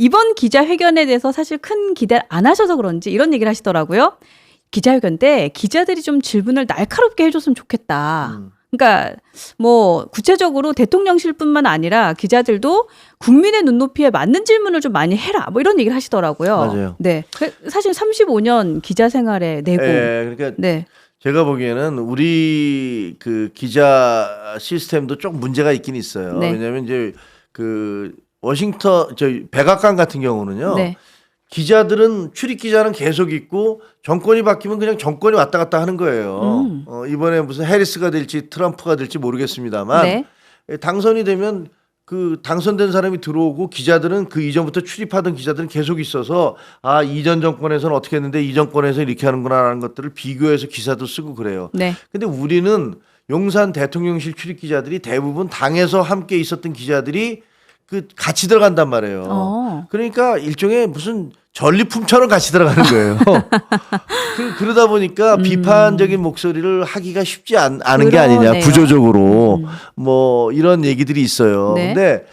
이번 기자회견에 대해서 사실 큰 기대를 안 하셔서 그런지 이런 얘기를 하시더라고요. 기자회견 때 기자들이 좀 질문을 날카롭게 해줬으면 좋겠다. 그러니까 뭐 구체적으로 대통령실뿐만 아니라 기자들도 국민의 눈높이에 맞는 질문을 좀 많이 해라. 뭐 이런 얘기를 하시더라고요. 맞아요. 네, 사실 35년 기자 생활의 내공. 그러니까 네. 제가 보기에는 우리 그 기자 시스템도 좀 문제가 있긴 있어요. 네. 왜냐하면 이제 그 워싱턴 저희 백악관 같은 경우는요. 네. 기자들은 출입 기자는 계속 있고 정권이 바뀌면 그냥 정권이 왔다 갔다 하는 거예요. 이번에 무슨 해리스가 될지 트럼프가 될지 모르겠습니다만 네. 당선이 되면 그 당선된 사람이 들어오고 기자들은 그 이전부터 출입하던 기자들은 계속 있어서 아 이전 정권에서는 어떻게 했는데 이 정권에서 이렇게 하는구나라는 것들을 비교해서 기사도 쓰고 그래요. 네. 근데 우리는 용산 대통령실 출입 기자들이 대부분 당에서 함께 있었던 기자들이 그 같이 들어간단 말이에요. 그러니까 일종의 무슨 전리품처럼 같이 들어가는 거예요. 그러다 보니까 비판적인 목소리를 하기가 쉽지 않은 게 아니냐 구조적으로 뭐 이런 얘기들이 있어요. 네. 근데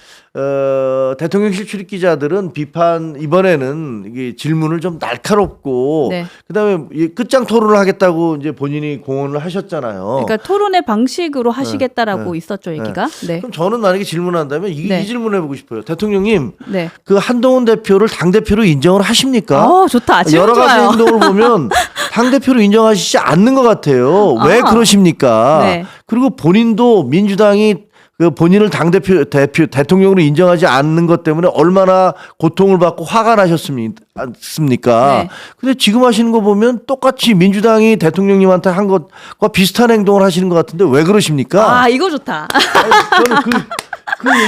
대통령실 출입 기자들은 비판 이번에는 이게 질문을 좀 날카롭고 네. 그다음에 끝장 토론을 하겠다고 이제 본인이 공언을 하셨잖아요. 그러니까 토론의 방식으로 하시겠다라고 있었죠, 얘기가. 네. 그럼 저는 만약에 질문한다면 네. 이 질문을 해보고 싶어요. 대통령님, 네. 그 한동훈 대표를 당 대표로 인정을 하십니까? 좋다. 여러 가지 좋아요. 행동을 보면 당 대표로 인정하시지 않는 것 같아요. 왜 그러십니까? 네. 그리고 본인도 민주당이 그 본인을 당 대통령으로 인정하지 않는 것 때문에 얼마나 고통을 받고 화가 나셨습니까? 네. 근데 지금 하시는 거 보면 똑같이 민주당이 대통령님한테 한 것과 비슷한 행동을 하시는 것 같은데 왜 그러십니까? 이거 좋다. 저는 그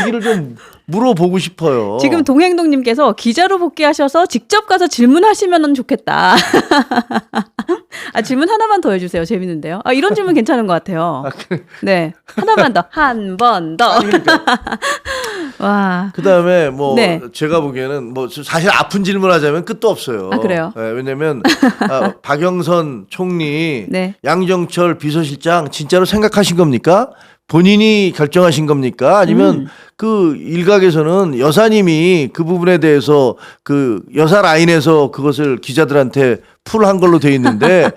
얘기를 좀 물어보고 싶어요. 지금 동행동님께서 기자로 복귀하셔서 직접 가서 질문하시면 좋겠다. 질문 하나만 더 해주세요. 재밌는데요. 이런 질문 괜찮은 것 같아요. 네, 하나만 더, 한 번 더. 와. 그다음에 뭐 네. 제가 보기에는 뭐 사실 아픈 질문하자면 끝도 없어요. 그래요? 네, 왜냐하면 박영선 총리, 네. 양정철 비서실장 진짜로 생각하신 겁니까? 본인이 결정하신 겁니까? 아니면 그 일각에서는 여사님이 그 부분에 대해서 그 여사 라인에서 그것을 기자들한테 풀한 걸로 돼 있는데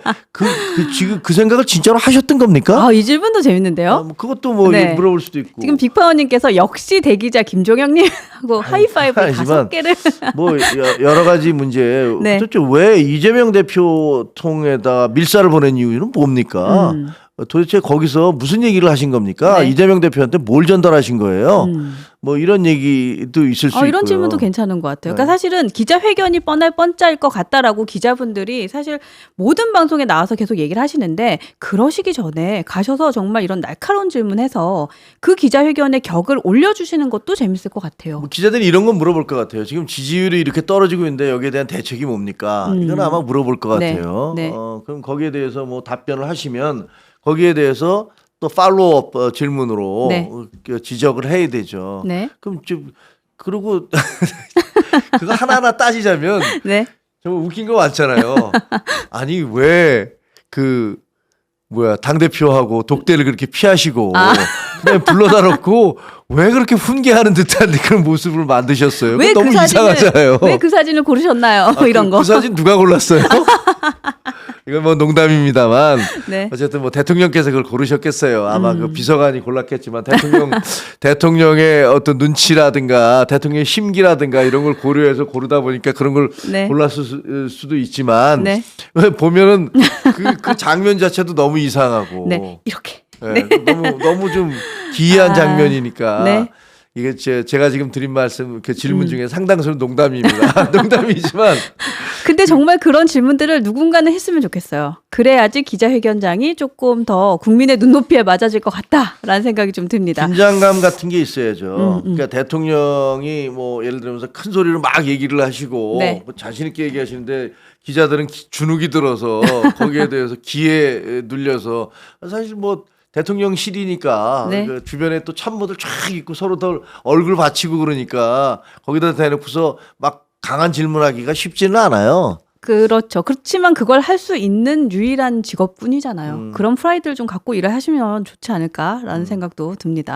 지금 그 생각을 진짜로 하셨던 겁니까? 이 질문도 재밌는데요. 뭐 그것도 뭐 네. 물어볼 수도 있고. 지금 빅파워님께서 역시 대기자 김종영님하고 하이파이브 하지만 5개를. 뭐 여러 가지 문제. 네. 도대체 왜 이재명 대표 통에다 밀사를 보낸 이유는 뭡니까? 도대체 거기서 무슨 얘기를 하신 겁니까? 네. 이재명 대표한테 뭘 전달하신 거예요? 뭐 이런 얘기도 있을 수 있고요. 이런 질문도 괜찮은 것 같아요. 그러니까 네. 사실은 기자회견이 뻔할 뻔짜일 것 같다라고 기자분들이 사실 모든 방송에 나와서 계속 얘기를 하시는데 그러시기 전에 가셔서 정말 이런 날카로운 질문해서 그 기자회견의 격을 올려주시는 것도 재밌을 것 같아요. 뭐 기자들이 이런 건 물어볼 것 같아요. 지금 지지율이 이렇게 떨어지고 있는데 여기에 대한 대책이 뭡니까? 이건 아마 물어볼 것 네. 같아요. 네. 그럼 거기에 대해서 뭐 답변을 하시면 거기에 대해서 또 팔로우업 질문으로 네. 지적을 해야 되죠. 네. 그럼 좀 그리고 그거 하나하나 따지자면 네. 정말 웃긴 거 많잖아요. 아니 왜 그 당대표하고 독대를 그렇게 피하시고 그냥 불러다 놓고 왜 그렇게 훈계하는 듯한 그런 모습을 만드셨어요? 왜 너무 이상하잖아요. 왜 그 사진을 고르셨나요? 이런 거. 그 사진 누가 골랐어요? 이건 뭐 농담입니다만 네. 어쨌든 뭐 대통령께서 그걸 고르셨겠어요. 아마 그 비서관이 골랐겠지만 대통령의 어떤 눈치라든가 대통령의 심기라든가 이런 걸 고려해서 고르다 보니까 그런 걸 네. 골랐을 수도 있지만 네. 보면은 그 장면 자체도 너무 이상하고 네. 이렇게. 네. 너무 좀 기이한 장면이니까. 네. 이게 제가 지금 드린 말씀 그 질문 중에 상당수는 농담입니다. 농담이지만 근데 정말 그런 질문들을 누군가는 했으면 좋겠어요. 그래야지 기자회견장이 조금 더 국민의 눈높이에 맞아질 것 같다라는 생각이 좀 듭니다. 긴장감 같은 게 있어야죠. 그러니까 대통령이 뭐 예를 들면서 큰 소리로 막 얘기를 하시고 네. 뭐 자신 있게 얘기하시는데 기자들은 주눅이 들어서 거기에 대해서 기에 눌려서 사실 뭐 대통령실이니까 네. 그 주변에 또 참모들 쫙 있고 서로 더 얼굴 받치고 그러니까 거기다 대놓고서 막 강한 질문하기가 쉽지는 않아요. 그렇죠. 그렇지만 그걸 할 수 있는 유일한 직업뿐이잖아요. 그런 프라이드를 좀 갖고 일을 하시면 좋지 않을까라는 생각도 듭니다.